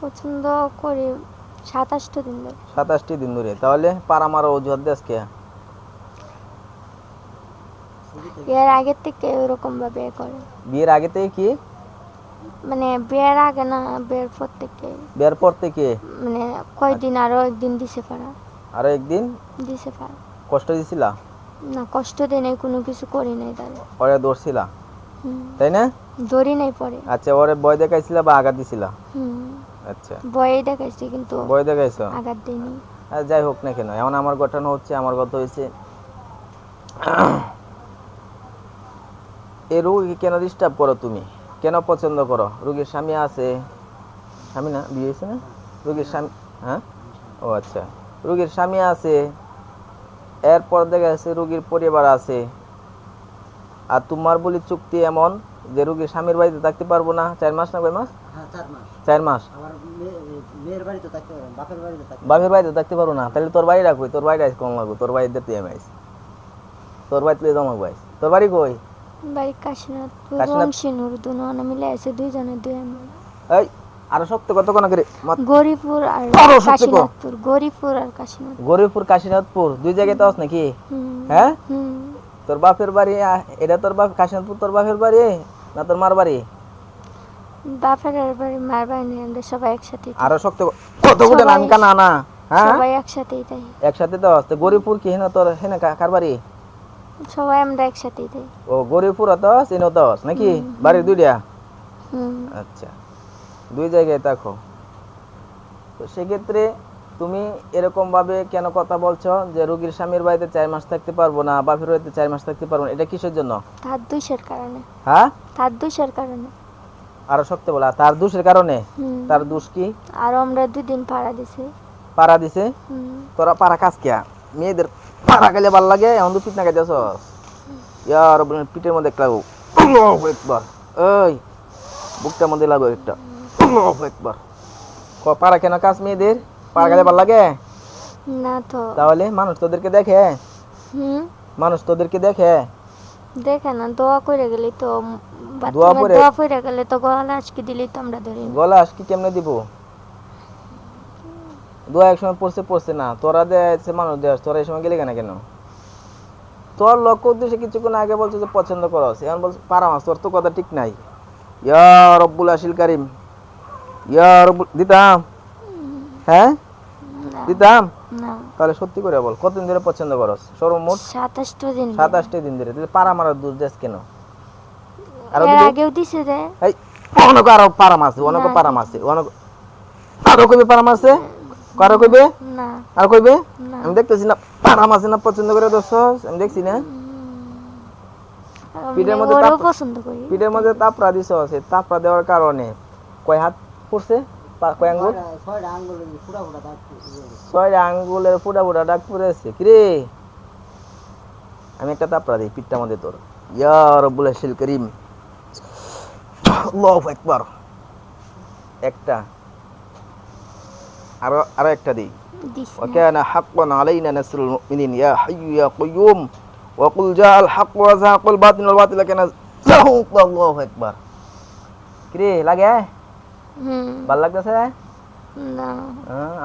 পছন্দ করি 27টা দিন ধরে। 27টি দিন ধরে। তাহলে পাড়া মারা অজুহাত দেশ কে? এর আগে থেকে ওরকম ভাবে করে, বিয়ের আগে থেকে কি? মানে বিয়ের আগে না, বিয়ের পর থেকে। বিয়ের পর থেকে মানে কয়দিন আরো একদিন দিছে পারা, আরো একদিন দিছে পারা। কষ্ট দিছিলা? না, কষ্ট দেয় নাই, কোনো কিছু করি নাই তাহলে। ওরে দৌড়ছিলা, তাই না? ধরি নাই পরে। আচ্ছা, ওরে ভয় দেখাইছিলা বা আঘাত দিছিলা? আচ্ছা, ভয়ে দেখাইছি কিন্তু ভয় দেখাইছো। আঘাত দিইনি। যাই হোক না কেন, এখন আমার ঘটনা হচ্ছে, আমার কথা হয়েছে এই রোগীকে কেন ডিস্টার্ব করো তুমি, কেন পছন্দ করো? রোগীর স্বামী আছে, স্বামী না, বিয়ে হয়েছে না? রোগীর স্বামী, হ্যাঁ, ও আচ্ছা, রোগীর স্বামী আছে, এরপর দেখা যাচ্ছে রোগীর পরিবার আছে, আর তোমার বলি চুক্তি এমন যে রোগীর স্বামীর বাড়িতে থাকতে পারবো না 4 মাস না কয় মাস? 4 মাস। বাপের বাড়িতে থাকতে পারবো না, তাহলে তোর বাড়ি রাখবি, তোর বাড়ি কম লাগবো, তোর বাড়িতে তুই আমি আইস, তোর বাড়িতে জমা আইস। তোর বাড়ি কই? বাড়ি কাশীনাথপুর, রংশিনুর, দুনো মিলে আছে, দুইজনের দুই আমি। এই আরো শক্ত কত কোন করে? গরিপুর আর কাশীনাথপুর, গরিপুর আর কাশীনাথপুর। গরিপুর কাশীনাথপুর দুই জায়গায় তো আছে নাকি? হ্যাঁ, তোর বাপের বাড়ি এটা, তোর বাপ কাশীনাথপুর তোর বাপের বাড়ি না তোর মার বাড়ি? বাপের বাড়ি, মার বাড়ি নেই, আমরা সবাই একসাথে। আরো শক্ত কত করে নাম কানা না? হ্যাঁ, সবাই একসাথেই তাই। একসাথে তো আছে। গরিপুর কি হেনা তোর, হেনা কার বাড়ি? সবাই আমরা একসাথেই তাই। ও গরিপুর তো চিনো তো নাকি? বাড়ি দুইটা? আচ্ছা, দুই জায়গায় থাকো। তো সেক্ষেত্রে তুমি এরকম ভাবে কেন কথা বলছো যে রোগীর স্বামীর বাড়িতে 4 মাস থাকতে পারবো না, বাপের বাড়িতে 4 মাস থাকতে পারবো না, এটা কিসের জন্য? তার দোষের কারণে। হ্যাঁ, তার দোষের কারণে। আরো শক্ত বলা, তার দোষের কারণে? তার দোষ কি? আর আমরা 2 দিন পাড়া দিছি। পাড়া দিছে? তোরা পাড়া কাজ কিয়া? মেয়েদের পাড়া গেলে ভাল লাগে, এখন তো পিটনা খাইতেছ ইয়ার পিঠের মধ্যে একটা লাগো একবার, ওই বুকটার মধ্যে লাগো একটা একবার। পাড়া কেন কাজ মেয়েদের? পাড়া গেলে ভাল লাগে না তো। তাহলে মানুষ তোদেরকে দেখে? মানুষ তোদেরকে দেখে? দেখে না, দোয়া করে গেলি তো, দোয়া করে গেলে তো গলা আজকে দিলি তো আমরা ধরি। গলা আজকে কেমনে দিব? দোয়া এক সময় পড়ছে না, তোরা দেয় মানুষ দেয়, তোরা এই সময় গেলি কেন? কেন তোর লক্ষ্য উদ্দেশ্যে কিছুক্ষণ আগে বলছে যে পছন্দ করস, এখন বলছে পারা মাছ, তোর তো কথা ঠিক নাই। ইয়া রব্বুল আশিল কারিম, ইয়া রব্বুল, দিতাম? হ্যাঁ দিতাম? তাহলে সত্যি করে বল, কতদিন ধরে পছন্দ করস? সর্বমোট 27টা দিন। 27টা দিন ধরে। তুই পারা মারার দূর দেশ কেন? আর আগেও দিছে রে। এই অনেক আরো পারা মাছ, অনেক পারা মাছ, অনেক আরো কইবে পারা মাছে, কারো কইবে না, আর কইবে আমি দেখতেছি না পারা মাছ না পছন্দ করে দোস্ত, আমি দেখছি না। পিঠের মধ্যে পছন্দ করি, পিঠের মধ্যে তাপড়া দিছ, আছে তাপড়া দেওয়ার কারণে কয় হাত পড়ছে? কয় আঙ্গুল? 6টা আঙ্গুলের ফুটা ফুটা দাগ পড়েছে। কিরে আমি একটা তাপড়া দিই পিঠটার মধ্যে তোর। ইয়া রব্বুল আশিল কারীম, আল্লাহু আকবার। একটা আরো একটা দিই। ওয়া কানা হাক্কান আলাইনা নাসরুল মুমিনিন ইয়া হাইয়্যু ইয়া কাইয়্যুম ওয়া কুল জাআল হক ওয়া যাহাকাল বাতিল ওয়াল বাতিল কানা যাহুক। আল্লাহু আকবার। কিরে লাগে? ভাল লাগতেছে না?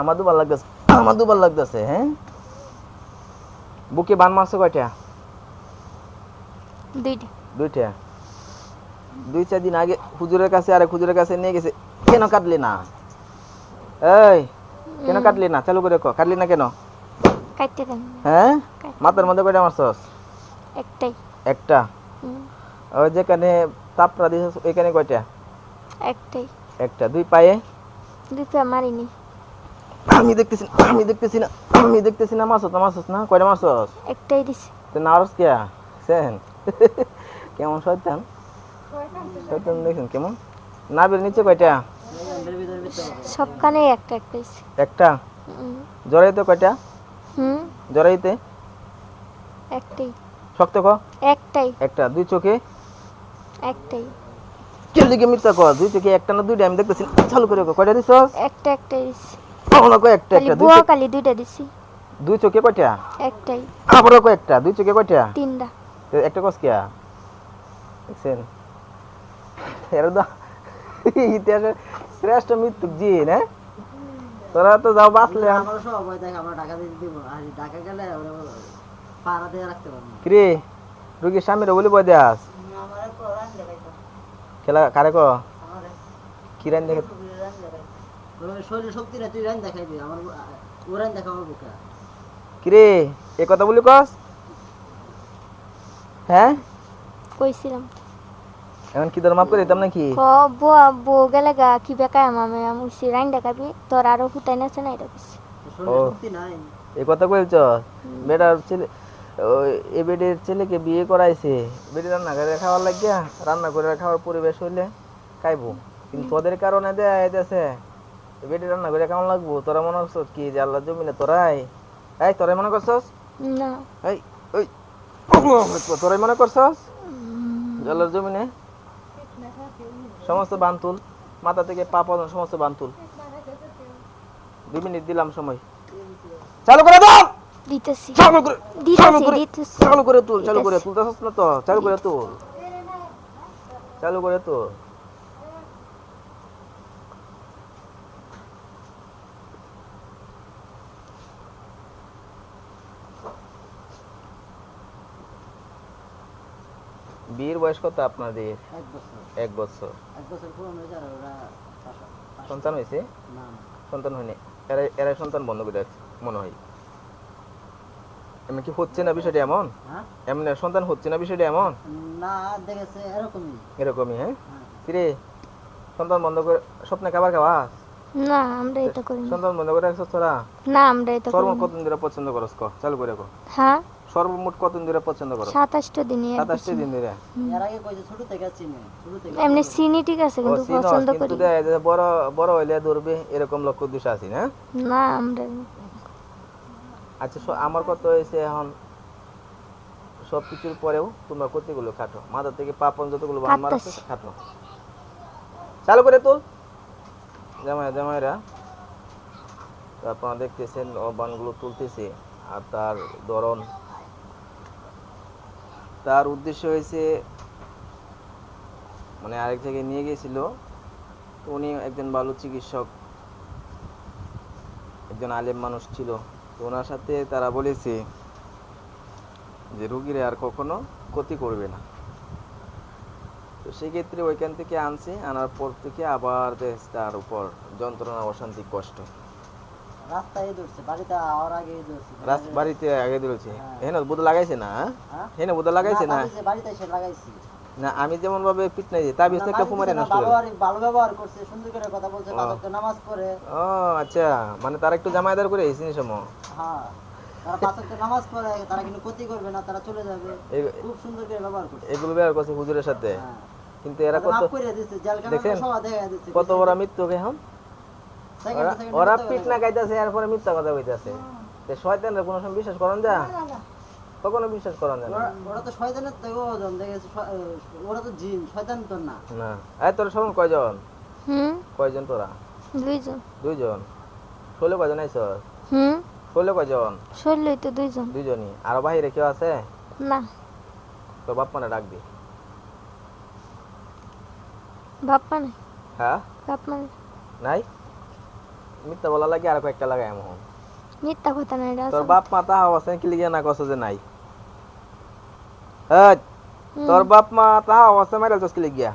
আমার তো ভাল লাগতেছে, আমার তো ভাল লাগতেছে। হ্যাঁ, বুকে বান মারছে কয়টা? 2টা। 2টা। 2-4 দিন আগে হুজুরের কাছে, আরে হুজুরের কাছে নিয়ে গেছে, কেন কাটলি না? এই কেন কাটলি না? চালু করে কাটলি না কেন? কাটতে দেন। হ্যাঁ, মাথার মধ্যে কয়টা মারছস? একটাই। একটা। ওই যেখানে তাপড়া দিছস ওইখানে কয়টা? একটাই। একটা। 2 পায়ে? 2 পায়ে মারিনি। আমি দেখতেছি না মারছস না, কয়টা মারছস? একটাই দিছি। তো নারস কে সেন কেমন শয়তান, শয়তান দেখেন কেমন। নাবের নিচে কয়টা? সবখানে একটা একটা দিছি। একটা। জড়াইতে কয়টা? জড়াইতে একটাই। শক্ত ক। একটাই। একটা। 2 চোখে? একটাই। কেউ দিকে মিথ্যা ক, 2 চোখে একটা না 2টা? আমি দেখতেছি, চালু করে কয়টা দিছস? একটাই দিছি। কখনো কয় একটা একটা? বুয়া কালি 2টা দিছি। 2 চোখে কয়টা? একটাই। আবারও কয় একটা? 2 চোখে কয়টা? 3টা। একটা কস কিয়া দেখছেন? এর দা ইতিহাসে শ্রেষ্ঠ মৃত্যু জিন, হ্যাঁ? তোরা তো যাও বাঁচলে। আমার সব ভয় দেখে আমরা ঢাকা দিয়ে দিব, আর ঢাকা গেলে ওরা পাড়া দিয়ে রাখতে পারবো না। কিরে রুগীর স্বামীরে বলি বই দেয়াস আমার কোরআন দেখাইতো খেলা কারে ক আমার কি রান দেখে রান দেখাই তোর শরীর শক্তি না, তুই রান দেখাইবি আমার ওরান দেখা আমার বুকে। কিরে এ কথা বলি কস? হ্যাঁ কইছিলাম এখন কি তোর মাপ করে দিতাম নাকি? ক বউ গেলে গা কি বেকায় আমি আমি রাইন দেখাবি তোর আরো হুতাই নাছে না এটা কইছি। তোর শরীরে শক্তি নাই। এই কথা কইছ? বেটার ছেলে ওই এ বেডের ছেলেকে বিয়ে করাইছে, বেডে রান্না করে খাওয়ার লাগিয়া, রান্না করে খাওয়ার পরিবেশ হইলে খাইবো, কিন্তু তোদের কারণে দেয় দেশে বেডে রান্না করে কেমন লাগবো? তোরা মনে করছস কি যে আল্লাহ জমিনে তোরাই এই তোরাই মনে করছস? না এই ওই তোরাই মনে করছস যে আল্লাহর জমিনে সমস্ত বান্তুল মাথা থেকে পা পর্যন্ত সমস্ত বান্তুল? 2 মিনিট দিলাম সময়, চালু করে দাও। দিতেছি চালু করে দিতেছি চালু করে তুল, চালু করে তুলতেছস না তো? চালু করে তুল, চালু করে তুল। বিয়ের বয়স কত আপনাদের? 1 বছর 1 বছর। 1 বছর পুরনো হয়ে যায় ওরা সন্তান হয়েছে? না সন্তান হয়নি? এরা সন্তান বন্ধ করে রাখছে মনে হয়। এমন কি হচ্ছে না বিষয়টা এমন? হ্যাঁ এমন সন্তান হচ্ছে না বিষয়টা এমন? না দেখেছে এরকমই। এরকমই, হ্যাঁ? হ্যাঁ। কিরে সন্তান বন্ধ করে স্বপ্নে খাবার খাওয়াস? না আমরা এটা করি না সন্তান বন্ধ করে রাখছস তোরা? না আমরা এটা করি সর্বমোট না। কতদিন ধরে পছন্দ করস ক? চালু করে কো। হ্যাঁ সর্বমোট কতদিন ধরে পছন্দ করস? 27টা দিনে 27 দিন ধরে। এর আগে কইছে ছোট থেকে চিনি, ছোট থেকে এমনি চিনি ঠিক আছে ও কিন্তু চিনস, পছন্দ কিন্তু করি দেয় যে বড় বড় হইলে ধরবে এরকম লক্ষ্য উদ্দেশ্য আছে না? না আমরা আচ্ছা আমার কত হয়েছে এখন সব কিছুর পরেও তোমরা কতগুলো খাটো? মাথা থেকে পা পর্যন্ত যতগুলো বান মারছো খাটতাছি। খাটো। চালু করে তুল জামাইরা। তো আপনারা দেখতেছেন ও বানগুলো তুলতেছে, আর তার ধরন, তার উদ্দেশ্য হয়েছে মানে আরেক জায়গায় নিয়ে গিয়েছিল। তো উনি একজন ভালো চিকিৎসক, একজন আলেম মানুষ ছিল। তো ওনার সাথে তারা বলেছে যে রুগীরা আর কখনো ক্ষতি করবে না। তো সেই ক্ষেত্রে ওইখান থেকে আনছে, আনার পর থেকে আবার তার উপর যন্ত্রণা, অশান্তি, কষ্ট। রাস্তায় ধরছে, বাড়িতে আওয়ার আগে ধরছে। বাড়িতে আগে দিয়েছে, হ্যাঁ। হেন বুধ লাগাইছে না? হ্যাঁ? হেন বুধ লাগাইছে না? বাড়িতে এসে লাগাইছি। না আমি যেমন ভাবে পিট নাই তাবিজ তো একটা কুমারে নষ্ট করে। ভালো ব্যবহার করছে, সুন্দর করে কথা বলছে, পাঁচ ওয়াক্ত নামাজ পড়ে। ও আচ্ছা, মানে তারা একটু জামাইদার করে এই জিনিস সময়। হ্যাঁ, তারা পাঁচ ওয়াক্ত নামাজ পড়ে, তারা কিন্তু ক্ষতি করবে না, তারা চলে যাবে। এই- খুব সুন্দর করে ব্যবহার করছে। এগুলো ব্যবহার করছে হুজুরের সাথে, হ্যাঁ। কিন্তু এরা তাদের কত মাফ করে দিচ্ছে, জেলখানাতে দেখেন সবাই দেখা দিচ্ছে। কত বড় মৃত্যু এখন। সেকেন্ডে সেকেন্ডে ওরা মিথ্যা পিট কথা না গাইতেছে, এরপরে মিথ্যা কথা কইতাছে। তে শয়তানরা কোনো সময় বিশ্বাস করেন যা? কখনো বিশ্বাস করেন যা না। ওরা তো শয়তানের থেকেও ওজন দেখেছে, ওরা তো জিন, শয়তান তো না। না এই তোর সব কয়জন? হুম কয়জন তোরা? 2 জন 2 জন। ষোলো কয়জন আইছ? হুম 16 কয়জন? শরীরই তো 2 জন 2 জনই। আর বাহিরে কেউ আছে? না তোর বাপ মানে ডাকবি। বাপ্পা নাই হ্যাঁ বাপ্পা নাই নাই? মিথ্যা বলা লাগে আর কয়েকটা লাগাই এমন। মিথ্যা কথা নাই এটা তোর আসল। বাপ মা তাহাও আছে কি লিগে না কস যে নাই? হ্যাঁ তোর বাপ মা তাহাও আছে মাইরা জস কি লিগিয়া?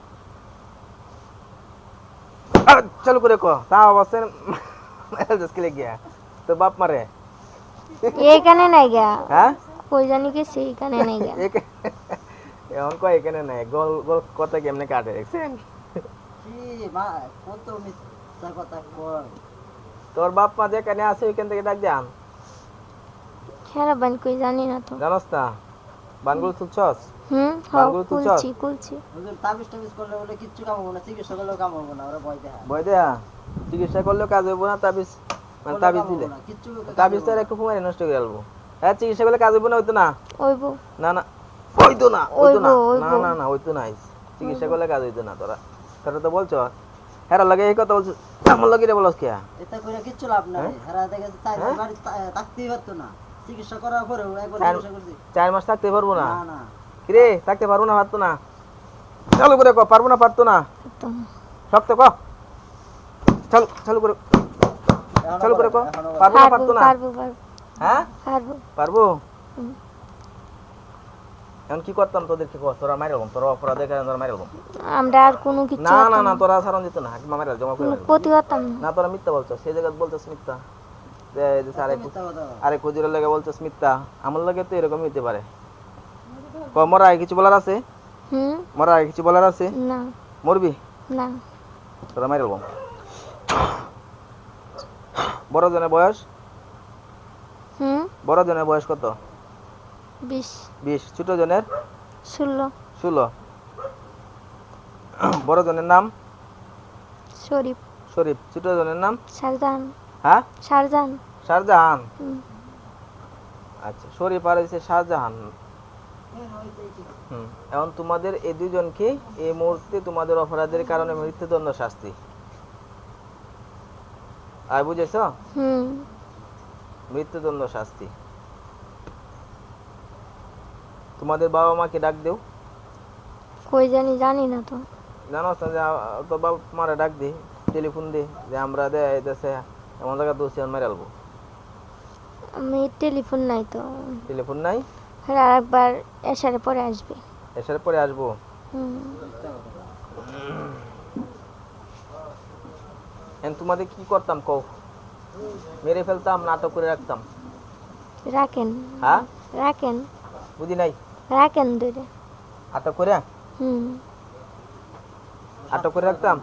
চালু করে কো তাহাও আছে মাইরা জস কি লিগিয়া? তোর বাপ মারে? এইখানে নাই গা হ্যাঁ কই জানি কি সেইখানে নাই গা এখন কয় এখানে নাই, গোল গোল কথা কেমনে কাটে দেখছেন? কি মা, কত মিথ্যা কথা কয়। তোর বাপ মা যেখানে আছে ওইখান থেকে ডাক যান, খেরা বান কই জানি না তো জানোস না? বানগুলো তুলছস? বানগুলো তুলছস? কুলছি হুজুর তাবিজ টাবিজ করলে বলে কিচ্ছু কাম হবে না, চিকিৎসা করলেও কাম হবে না, ওরা ভয় দেখায়। ভয় দেয়া? চিকিৎসা করলেও কাজ হইব না, তাবিজ মানে করলেও তাবিজ কাম দিলে? হবে না, কিচ্ছু তাবিজ তো একটু কুমারে নষ্ট করে আলবো। হ্যাঁ চিকিৎসা করলে কাজ হইব না? হইতো না? ওইবো না না হইতো না, হইতো না, হইবো, না হইবো। না না হইতো না। চিকিৎসা করলে কাজ হইতো না। তোরা তোরা তো বলছো হ্যাঁ লাগে এই কথা বলছো, আমার লাগে বলস কে? এটা করে কিচ্ছু লাভ নাই। হেরা দেখেছে তাই হ্যাঁ? বাড়ি থাকতেই পারতো না, চিকিৎসা করার পরেও একবার চার- চিকিৎসা করছি। 4 মাস থাকতে পারবো না? না না, কিরে থাকতে পারবো না? পারতো না? চালু করে ক পারবো না, পারতো না? একদম শক্ত ক চালু চালু করে এখনো চালু করে বলে, কো এখনো বলে। পারবো না পারবো পারতো না পারবো পারবো হ্যাঁ পারবো পারবো হুম। এখন কি করতাম তোদেরকে কর তোরা মাইরাল তোরা অপরাধ দেখে তোরা মাইরাল আমরা আর কোনো কিছু না না করতাম না না। তোরা সারণ দিত না একদম মাইরাল জমা করে কোনো মাইরাল ক্ষতি করতাম না। না তোরা মিথ্যা বলছস সেই জায়গায় বলছস মিথ্যা যে আরেক মিথ্যা কথা বলে। আরেক হুজুরের লাগে বলছস মিথ্যা আমার লাগে তো এরকমই হতে পারে মরা আগে কিছু বলার আছে হুম মরা আগে কিছু বলার আছে না মরবি না তোরা মাইরাল বড় জনের বয়স হুম বড় জনের বয়স কত 20 20 ছোট জনের 16 16 বড় জনের নাম শরীফ শরীফ ছোট জনের নাম শারজাহান হ্যাঁ শারজাহান শাহজাহান হুম। আচ্ছা শরীফ আর হচ্ছে শাহজাহান এখন তোমাদের এই দুজনকে এই মুহূর্তে তোমাদের অপরাধের কারণে মৃত্যুদণ্ড শাস্তি আর বুঝেছ হুম মৃত্যুদণ্ড শাস্তি তোমাদের বাবা মাকে ডাক দেও কই জানি জানি না তো। জানো না যে তো বাবা মারা ডাক দে টেলিফোন দে যে আমরা দে দেশে এমন জায়গা দোষী আর মেরে আলবো আমি টেলিফোন নাই তো। টেলিফোন নাই আর আরেকবার এসারে পরে আসবে। এসার পরে আসবো হুম এখন তোমাদের কি করতাম কও মেরে ফেলতাম নাটক করে রাখতাম রাখেন হ্যাঁ রাখেন বুঝি নাই রাখেন দূরে। আটক করে হুম আটক করে রাখতাম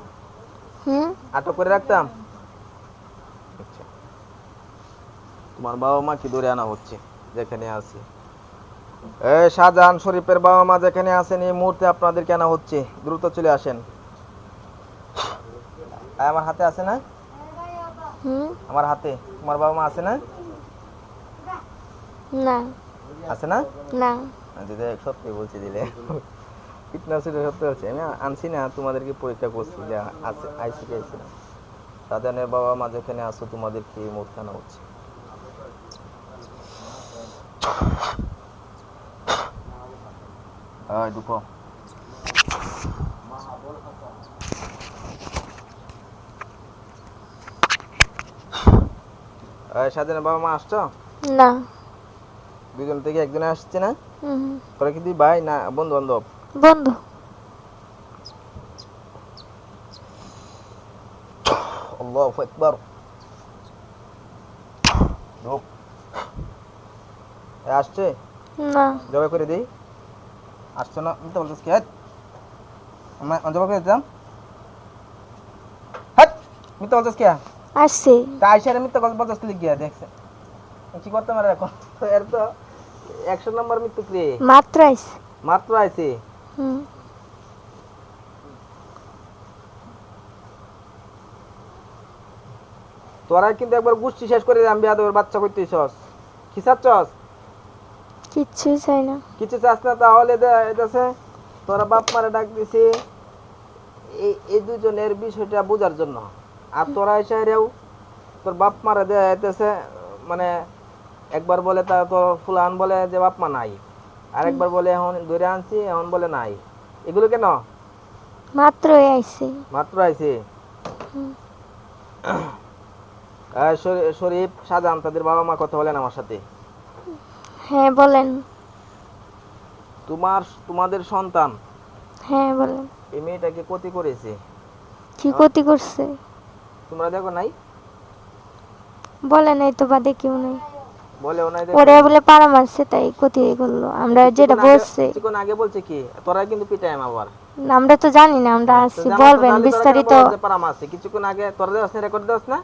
হুম আটক করে রাখতাম আচ্ছা তোমার বাবা মা কি ধরে আনা হচ্ছে যেখানে আছে এই শাহজাহান শরীফের বাবা মা যেখানে আছেন এই মুহূর্তে আপনাদেরকে আনা হচ্ছে দ্রুত চলে আসেন আমার হাতে আছে না হুম আমার হাতে তোমার বাবা মা আছে না না আছে না না আচ্ছা দেখ সত্যি বলছি দিলে কীটনাশকের সত্যি হচ্ছে আমি আনছি না তোমাদেরকে পরীক্ষা করছি যে আছে আইসি পেয়েছি না শাহজাহানের বাবা মা যেখানে আসো তোমাদেরকে এই মুহূর্তে আনা হচ্ছে ঢুকো শাহজাহানের বাবা মা আসছো না দুজন থেকে একজনে আসছে না হুম তোরা কি দুই ভাই না বন্ধু বান্ধব বন্ধু আল্লাহু আকবার ঢোক আসছে না জবাই করে দিই আসছে না মিথ্যা বলছিস কি হাট জবাই করে দিতাম হাট মিথ্যা বলছিস কি আসছে তা আইসারে মিথ্যা বলছিস কি গিয়া দেখছে কি করতে পারে এখন তো এর তো 100 নম্বর মৃত্যু ক্রিয়ে মাত্র আইছে মাত্র আইছে হুম তোরা কিন্তু একবার গোষ্ঠী শেষ করে আমি বেয়াদবের বাচ্চা করতেছস কি চাচ্ছস কিচ্ছুই চাই না। কিছু চাস না তাহলে এদেশে তোরা বাপ মারা ডাক দিছি এই দুজনের বিষয়টা বোঝার জন্য আর তোরা এসে রেও তোর বাপ মারা দেয় এদেশে মানে একবার বলে তা তোর ফুলান বলে যে বাপ মা নাই আর একবার বলে এখন ধরে আনছি এখন বলে নাই এগুলো কেন মাত্রই আইছে মাত্র আইছে শরীফ শাহজাহান তাদের বাবা মা কথা বলেন আমার সাথে হ্যাঁ বলেন তোমাদের সন্তান হ্যাঁ বলেন এই মেয়েটাকে ক্ষতি করেছে কি ক্ষতি করছে তোমরা দেখো নাই বলেন এই তো বাদে কেউ নেই। বলেও নাই ওরে বলে পাড়া মারছে তাই ক্ষতি করলো আমরা যেটা বলছে কিছুক্ষণ আগে বলছে কি তোরা কিন্তু পিটাইম আবার আমরা তো জানি না আমরা আসছি বলবেন বিস্তারিত। পারা মারছে কিছুক্ষণ আগে তোরা দেওয়াস না রেকর্ড দেওয়াস না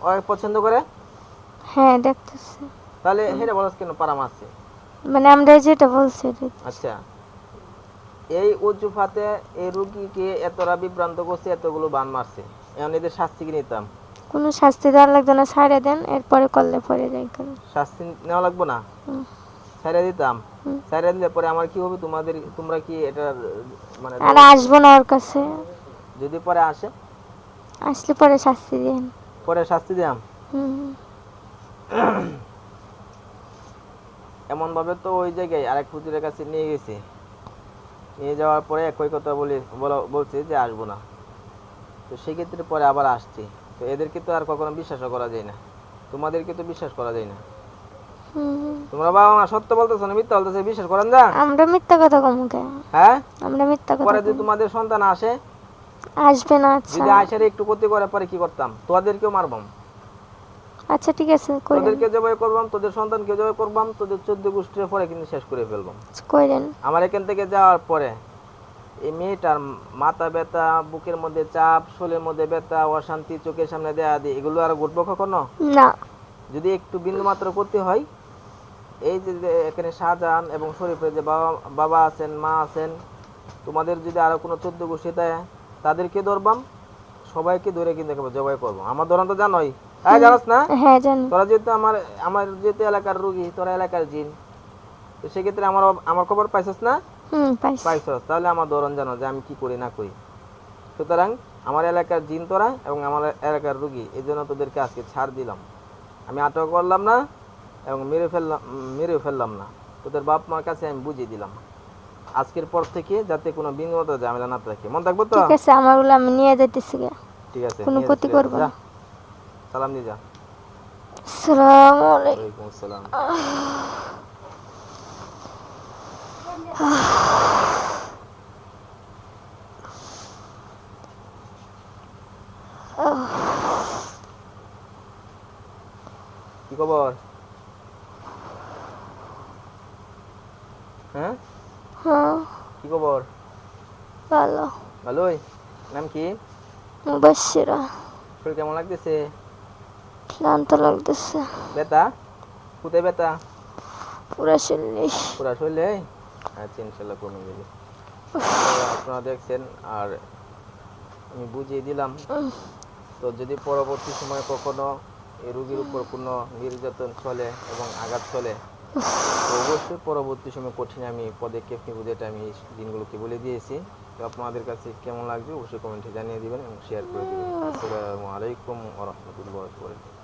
ওই পছন্দ করে হ্যাঁ দেখতেছি তাহলে হেরে বলস কেন পারা মারছে মানে আমরা যেটা বলছি এটাই। আচ্ছা এই উজুফাতে এই রুগীকে এতটা বিভ্রান্ত করছে এতগুলো বান মারছে এখন এদের শাস্তি কি নিতাম কোনো শাস্তি দেওয়ার লাগবে না ছাড়ে দেন এরপরে করলে পরে যাই করেন শাস্তি নেওয়া লাগবে না ছাইড়া দিতাম ছাইড়া দিলে পরে আমার কি হবে তোমরা কি এটা মানে আর আসবো না ওর কাছে যদি পরে আসে আসলে পরে শাস্তি দেন পরে শাস্তি দিলাম হুম এমন ভাবে তো ওই জায়গায় আরেক হুজুরের কাছে নিয়ে গেছে নিয়ে যাওয়ার পরে একই কথা বলছে যে আসবো না তো সেক্ষেত্রে পরে আবার আসছি। তো এদেরকে তো আর কখনো বিশ্বাসও করা যায় না, তোমাদেরকে তো বিশ্বাস করা যায় না। হুম। তোমরা বাবা মা সত্য বলতেছো না মিথ্যা বলতেছো, বিশ্বাস করেন না? আমরা মিথ্যা কথা কমু কে? হ্যাঁ, আমরা মিথ্যা কথা পরে যদি কমু। তোমাদের সন্তান আসে, আসবে না। আচ্ছা যদি আয়সারে একটু ক্ষতি করে পরে কি করতাম? তোদেরকেও মারবাম, আচ্ছা ঠিক আছে কইরেন তোদেরকে জবাই করবাম, তোদের সন্তানকে জবাই করবাম, তোদের 14 গোষ্ঠীর পরে কিন্তু শেষ করে ফেলবাম। কইরেন। আমার এখান থেকে যাওয়ার পরে এই মেয়েটার মাথা ব্যথা, বুকের মধ্যে চাপ, শরীরের মধ্যে ব্যথা, অশান্তি, চোখের সামনে দেয়া দি, এগুলো আর ঘটবো কখনো? না। যদি একটু বিন্দু মাত্র করতে হয়, এই যে এখানে শাহজাহান এবং শরীফের যে বাবা আছেন, মা আছেন, তোমাদের যদি আরো কোনো 14 গোষ্ঠী দেয় তাদেরকে ধরবাম, সবাইকে ধরে কিন্তু একেবারে জবাই করবো। আমার ধরন তো জানোই, জানোস না? হ্যাঁ জানি। তোরা যেহেতু আমার যেহেতু এলাকার রুগী, তোরা এলাকার জিন, তো সেক্ষেত্রে আমার খবর পাইছস না? পাইছি। পাইছস, তাহলে আমার ধরন জানো যে আমি কি করি না করি। সুতরাং আমার এলাকার জিন তোরা এবং আমার এলাকার রুগী, এই জন্য তোদেরকে আজকে ছাড় দিলাম। আমি আটক করলাম না এবং মেরে ফেললাম না, তোদের বাপ মার কাছে আমি বুঝিয়ে দিলাম। আজকের পর থেকে যাতে কোনো বিন্দুমাত্র ঝামেলা না থাকে, মন থাকবো তো? ঠিক আছে আমারগুলো আমি নিয়ে যাইতেছি গে। ঠিক আছে, কোনো নিয়ে ক্ষতি যা, করবো যা, না। সালাম দিয়ে যা। আসসালামু আলাইকুম। ওয়ালাইকুম আসসালাম। কি খবর? হ্যাঁ, হ্যাঁ কি খবর? ভালো। ভালোই। নাম কি? মুবাশশিরা। শরীর কেমন লাগতেছে? ক্লান্ত লাগতেছে। ব্যথা? কোথায় ব্যথা? পুরা শরীরে। পুরা শরীরে? আচ্ছা, ইনশাল্লাহ কমে যাবে। তো আপনারা দেখছেন, আর আমি বুঝিয়ে দিলাম। তো যদি পরবর্তী সময় কখনো এই রোগীর উপর কোনো নির্যাতন চলে এবং আঘাত চলে, তো অবশ্যই পরবর্তী সময় কঠিন আমি পদক্ষেপ নিব, যেটা আমি এই দিনগুলোকে বলে দিয়েছি। তো আপনাদের কাছে কেমন লাগবে অবশ্যই কমেন্টে জানিয়ে দিবেন এবং শেয়ার করে দিবেন। আসসালামু আলাইকুম ওয়া রাহমাতুল্লাহি ওয়া বারাকাতুহু।